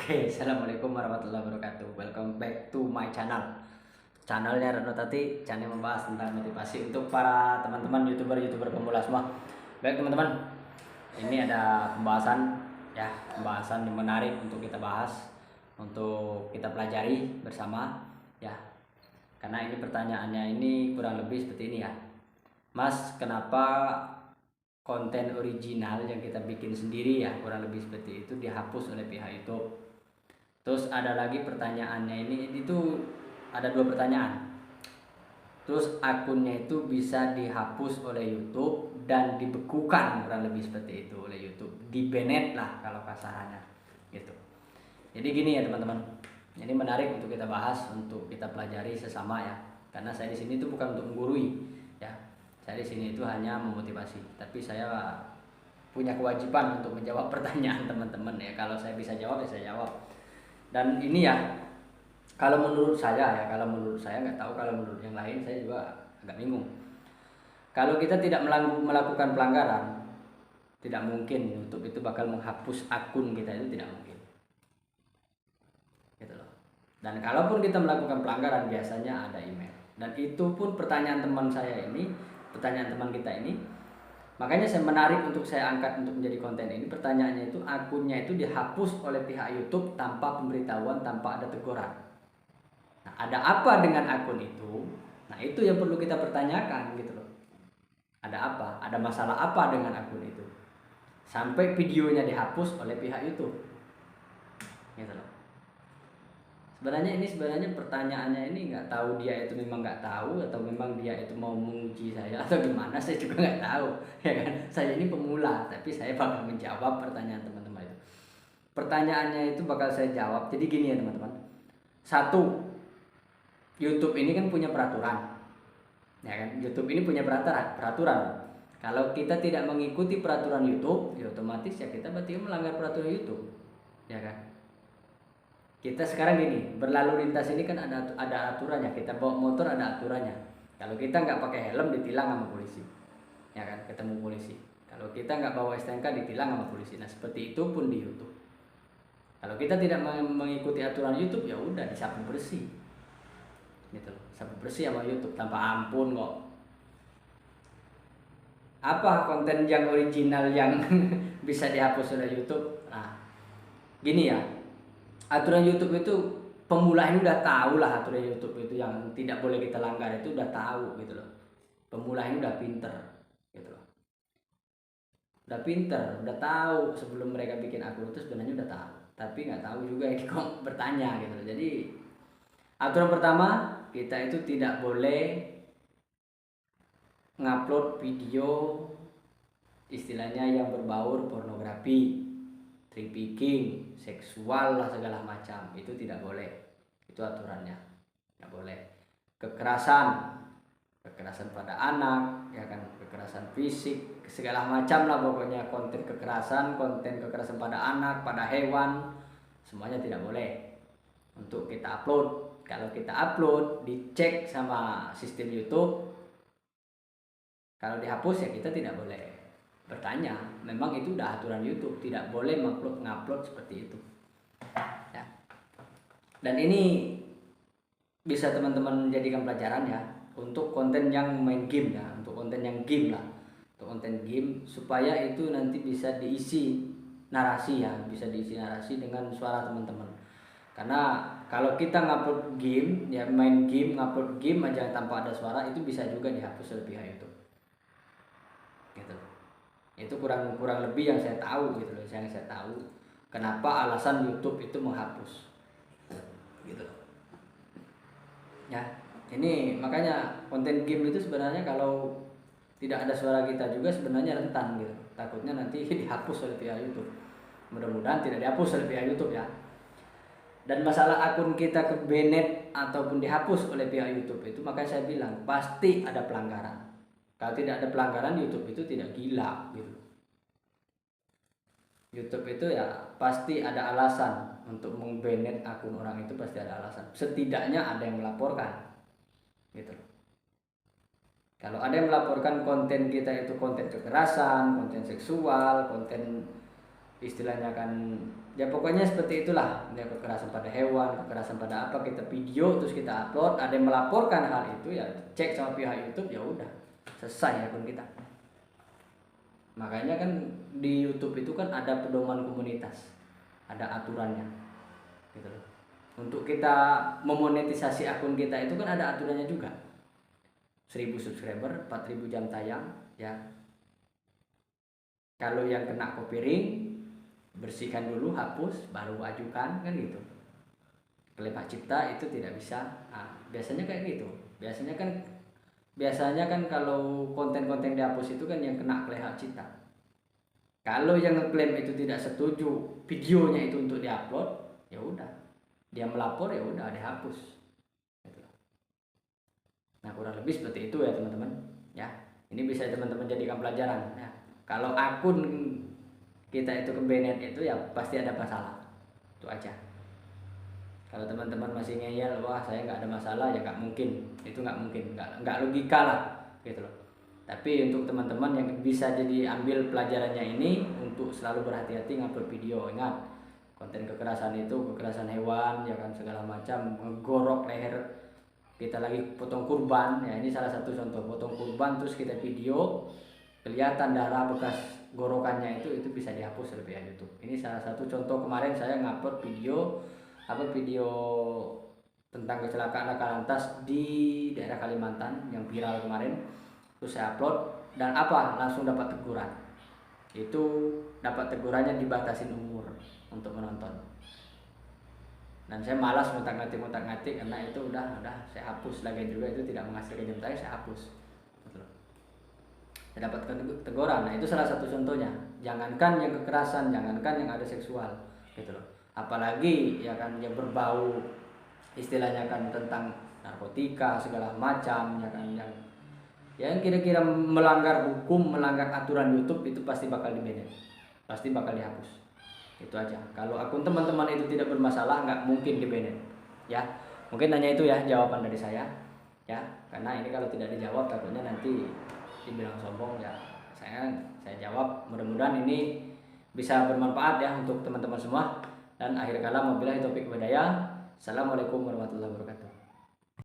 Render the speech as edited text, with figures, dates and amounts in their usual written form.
Oke, assalamualaikum warahmatullahi wabarakatuh. Welcome back to my channel. Channelnya Retno Tati, channel membahas tentang motivasi untuk para teman-teman youtuber pemula semua. Baik teman-teman, ini ada pembahasan yang menarik untuk kita bahas, untuk kita pelajari bersama, ya. Karena ini pertanyaannya ini kurang lebih seperti ini ya, Mas, kenapa konten original yang kita bikin sendiri ya kurang lebih seperti itu dihapus oleh pihak YouTube? Terus ada lagi pertanyaannya ini itu ada dua pertanyaan. Terus akunnya itu bisa dihapus oleh YouTube dan dibekukan kurang lebih seperti itu oleh YouTube, di-banned lah kalau kasarannya gitu. Jadi gini ya teman-teman, ini menarik untuk kita bahas, untuk kita pelajari sesama ya. Karena saya di sini itu bukan untuk menggurui ya. Saya di sini itu hanya memotivasi, tapi saya punya kewajiban untuk menjawab pertanyaan teman-teman ya. Kalau saya bisa jawab ya saya jawab. Dan ini ya, kalau menurut saya nggak tahu kalau menurut yang lain, saya juga agak bingung. Kalau kita tidak melakukan pelanggaran, tidak mungkin YouTube itu bakal menghapus akun kita, itu tidak mungkin. Gitu loh. Dan kalaupun kita melakukan pelanggaran, biasanya ada email. Dan itu pun pertanyaan teman kita ini, makanya saya menarik untuk saya angkat untuk menjadi konten ini. Pertanyaannya itu, akunnya itu dihapus oleh pihak YouTube tanpa pemberitahuan, tanpa ada teguran. Nah, ada apa dengan akun itu? Nah, itu yang perlu kita pertanyakan gitu loh. Ada apa? Ada masalah apa dengan akun itu? Sampai videonya dihapus oleh pihak YouTube. Gitu loh. Sebenarnya pertanyaannya ini nggak tahu dia itu memang nggak tahu, atau memang dia itu mau menguji saya atau gimana, saya juga nggak tahu ya kan. Saya ini pemula, tapi saya bakal menjawab pertanyaan teman-teman itu. Pertanyaannya itu bakal saya jawab. Jadi gini ya teman-teman. Satu, YouTube ini kan punya peraturan, ya kan. YouTube ini punya peraturan. Kalau kita tidak mengikuti peraturan YouTube, ya otomatis ya kita berarti melanggar peraturan YouTube, ya kan. Kita sekarang gini, berlalu lintas ini kan ada aturannya. Kita bawa motor ada aturannya. Kalau kita nggak pakai helm ditilang sama polisi, ya kan, ketemu polisi. Kalau kita nggak bawa STNK ditilang sama polisi. Nah seperti itu pun di YouTube. Kalau kita tidak mengikuti aturan YouTube, ya udah disapu bersih, gitu loh. Sapu bersih sama YouTube tanpa ampun kok. Apa konten yang original yang bisa dihapus oleh YouTube? Nah, gini ya. Aturan YouTube itu pemula ini udah tahu lah, aturan YouTube itu yang tidak boleh kita langgar itu udah tahu gitu loh. Pemula ini udah pinter gitu loh. Udah pinter, udah tahu sebelum mereka bikin akun itu sebenarnya udah tahu. Tapi nggak tahu juga ini kok bertanya gitu loh. Jadi aturan pertama, kita itu tidak boleh ngupload video istilahnya yang berbaur pornografi, trafficking, seksual lah segala macam, itu tidak boleh. Itu aturannya, nggak boleh. Kekerasan pada anak, ya kan, kekerasan fisik, segala macam lah pokoknya. Konten kekerasan pada anak, pada hewan, semuanya tidak boleh untuk kita upload. Kalau kita upload, dicek sama sistem YouTube, kalau dihapus ya kita tidak boleh bertanya. Memang itu udah aturan YouTube, tidak boleh ngupload seperti itu ya. Dan ini bisa teman-teman jadikan pelajaran ya, untuk konten yang main game ya, untuk konten yang game lah, untuk konten game, supaya itu nanti bisa diisi narasi ya, bisa diisi narasi dengan suara teman-teman. Karena kalau kita ngupload game ya, main game, ngupload game aja tanpa ada suara, itu bisa juga dihapus oleh pihak YouTube gitu. Itu kurang lebih yang saya tahu gitu loh, yang saya tahu kenapa alasan YouTube itu menghapus gitu loh ya. Ini makanya konten game itu sebenarnya kalau tidak ada suara kita juga sebenarnya rentan gitu, takutnya nanti dihapus oleh pihak YouTube. Mudah-mudahan tidak dihapus oleh pihak YouTube ya. Dan masalah akun kita ke banned ataupun dihapus oleh pihak YouTube itu, makanya saya bilang pasti ada pelanggaran. Kalau tidak ada pelanggaran, YouTube itu tidak gila gitu. YouTube itu ya pasti ada alasan untuk meng-banned akun orang itu, pasti ada alasan. Setidaknya ada yang melaporkan gitu. Kalau ada yang melaporkan konten kita itu konten kekerasan, konten seksual, konten istilahnya kan Ya pokoknya seperti itulah, ya, kekerasan pada hewan, kekerasan pada apa, kita video terus kita upload, ada yang melaporkan hal itu ya cek sama pihak YouTube, ya udah selesai akun kita. Makanya kan di YouTube itu kan ada pedoman komunitas, ada aturannya gitu loh. Untuk kita memonetisasi akun kita itu kan ada aturannya juga. 1000 subscriber, 4000 jam tayang ya. Kalau yang kena copyright, bersihkan dulu, hapus, baru ajukan, kan gitu. Klaim hak cipta itu tidak bisa. Nah, biasanya kayak gitu. Biasanya kan kalau konten-konten dihapus itu kan yang kena klaim hak cipta. Kalau yang ngeklaim itu tidak setuju videonya itu untuk diupload, ya udah, dia melapor, ya udah dihapus. Gitu. Nah kurang lebih seperti itu ya teman-teman. Ya, ini bisa teman-teman jadikan pelajaran. Ya, kalau akun kita itu ke banned itu ya pasti ada masalah. Itu aja. Kalau teman-teman masih ngeyel, wah saya nggak ada masalah, ya nggak mungkin. Itu nggak mungkin, nggak logika lah, gitu loh. Tapi untuk teman-teman yang bisa jadi ambil pelajarannya ini untuk selalu berhati-hati ngupload video. Ingat, konten kekerasan itu kekerasan hewan, ya kan, segala macam, menggorok leher kita lagi potong kurban, ya ini salah satu contoh potong kurban terus kita video kelihatan darah bekas gorokannya itu bisa dihapus oleh pihak YouTube. Ini salah satu contoh, kemarin saya ngupload video tentang kecelakaan laka lantas di daerah Kalimantan yang viral kemarin. Terus saya upload dan langsung dapat teguran. Itu dapat tegurannya dibatasin umur untuk menonton. Dan saya malas ngotak-ngatik karena itu udah saya hapus lagi juga, itu tidak menghasilkan jam tayang, saya hapus. Saya dapatkan teguran. Nah, itu salah satu contohnya. Jangankan yang kekerasan, jangankan yang ada seksual, gitu loh. Apalagi ya kan yang berbau istilahnya kan tentang narkotika segala macam, ya kan, yang kira-kira melanggar hukum, melanggar aturan YouTube itu pasti bakal di-ban, pasti bakal dihapus. Itu aja. Kalau akun teman-teman itu tidak bermasalah, nggak mungkin di-ban. Ya, mungkin hanya itu ya jawaban dari saya. Ya, karena ini kalau tidak dijawab takutnya nanti dibilang sombong ya. Saya jawab. Mudah-mudahan ini bisa bermanfaat ya untuk teman-teman semua. Dan akhir kala wabillahi taufik hidayah. Assalamualaikum warahmatullahi wabarakatuh.